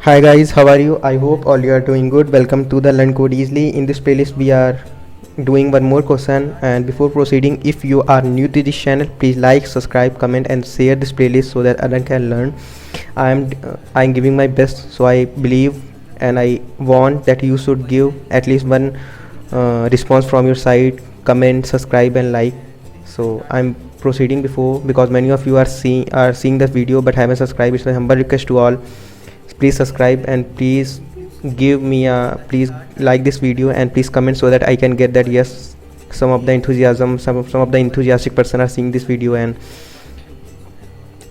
Hi guys, how are you? I hope all you are doing good. Welcome to the Learn Code Easily. In this playlist, we are doing one more question. And before proceeding, if you are new to this channel, please like, subscribe, comment, and share this playlist so that others can learn. I am giving my best, so I believe and I want that you should give at least one response from your side. Comment, subscribe, and like. So I'm proceeding before because many of you are seeing this video but haven't subscribed. It's a humble request to all. Please subscribe and please please like this video and please comment so that I can get that yes, some of the enthusiastic person are seeing this video and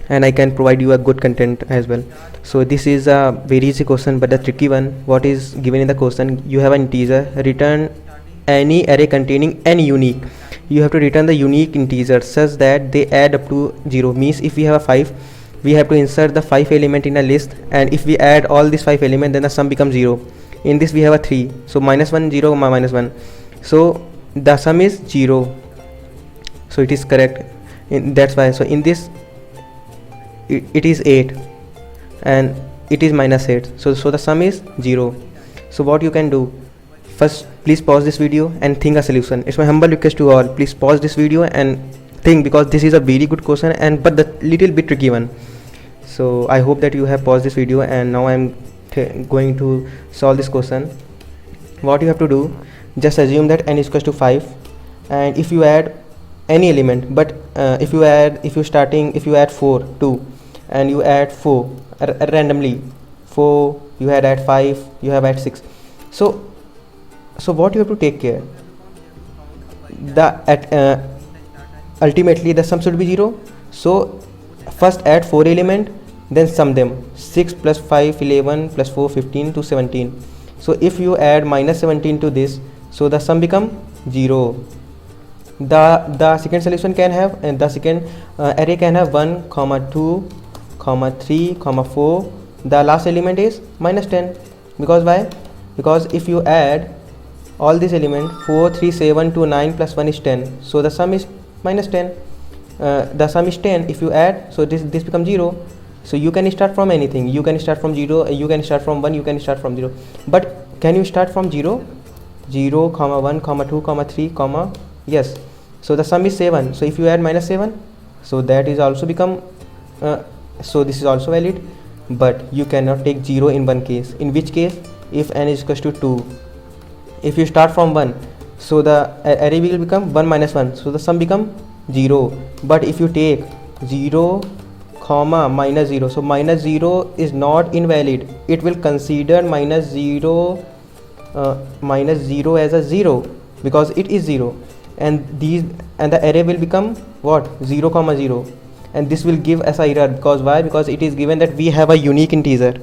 I can provide you a good content as well. So this is a very easy question but the tricky one. What is given in the question? You have an integer, return any array containing any unique. You have to return the unique integer such that they add up to 0. Means if we have a 5, we have to insert the 5 element in a list, and if we add all these 5 elements, then the sum becomes 0. In this we have a 3, so -1 0 -1, so the sum is 0. So it is correct. That's why. So in this it is 8 and it is -8, so the sum is 0. So what you can do, first please pause this video and think a solution. It's my humble request to all, please pause this video and think, because this is a very good question and but the little bit tricky one. So I hope that you have paused this video and now I'm going to solve this question. What you have to do, just assume that n is equal to 5, and if you add any element, but if you add 4 2 and you add 4 randomly, 4 you had add 5, you have add 6, so what you have to take care, ultimately the sum should be 0. So first add 4 element, then sum them. 6 plus 5 11 plus 4 15 to 17. So if you add -17 to this, so the sum become 0. The second solution can have, and the second array can have 1 2 3 4. The last element is -10. Because why? Because if you add all these elements, 4 3 7 2 9 plus 1 is 10, so the sum is -10. The sum is 10. If you add, so this becomes 0. So you can start from anything. You can start from 0, you can start from 1, you can start from 0. But can you start from 0 1 2 3 yes. So the sum is 7. So if you add -7, so that is also become so this is also valid. But you cannot take 0 in one case. In which case? If n is equal to 2. If you start from 1, so the array will become 1 -1, so the sum become 0. But if you take 0 -0, so -0 is not invalid. It will consider -0 as a 0 because it is 0, and the array will become what? 0 0, and this will give us a error. Because why? Because it is given that we have a unique integer.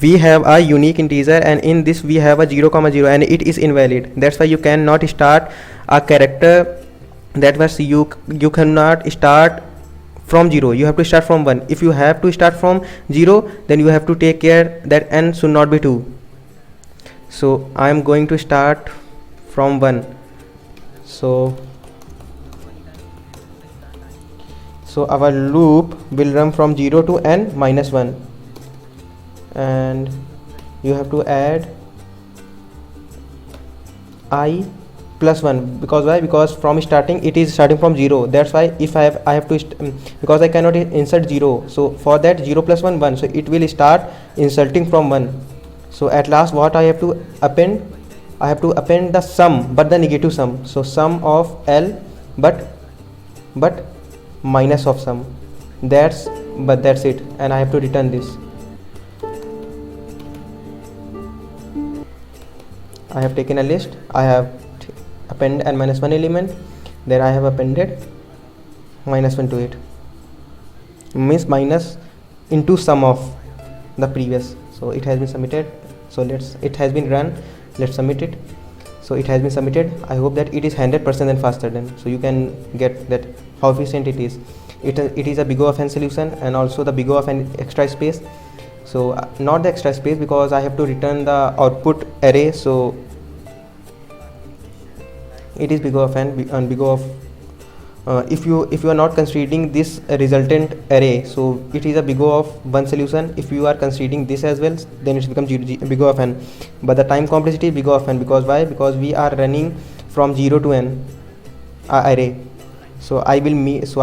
We have a unique integer, and in this we have a 0 0, and it is invalid. That's why you cannot start a character. That was you cannot start from 0. You have to start from 1. If you have to start from 0, then you have to take care that n should not be 2. So I am going to start from 1. So our loop will run from 0 to n -1, and you have to add I plus 1. Because why? Because from starting it is starting from 0. That's why if I have to because I cannot insert 0, so for that 0 plus 1 1, so it will start inserting from 1. So at last what I have to append? I have to append the sum, but the negative sum. So sum of L, but minus of sum. That's it, and I have to return this. I have taken a list, I have append and -1 element, then I have appended -1 to it, means minus into sum of the previous. So it has been submitted. So it has been run. Let's submit it. So it has been submitted. I hope that it is 100% and faster than, so you can get that how efficient it is. It is a big O of n solution, and also the big O of n extra space. So not the extra space, because I have to return the output array. So it is big O of n and big O of if you are not considering this resultant array, so it is a big O of one solution. If you are considering this as well, then it becomes big O of n, but the time complexity is big O of n. Because why? Because we are running from 0 to n array. So I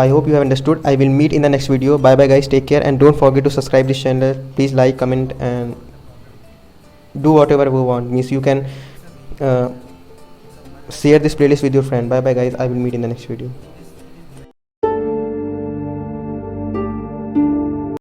hope you have understood. I will meet in the next video. Bye bye guys, take care, and don't forget to subscribe this channel. Please like, comment, and do whatever you want. Means you can share this playlist with your friend. Bye bye guys, I will meet in the next video.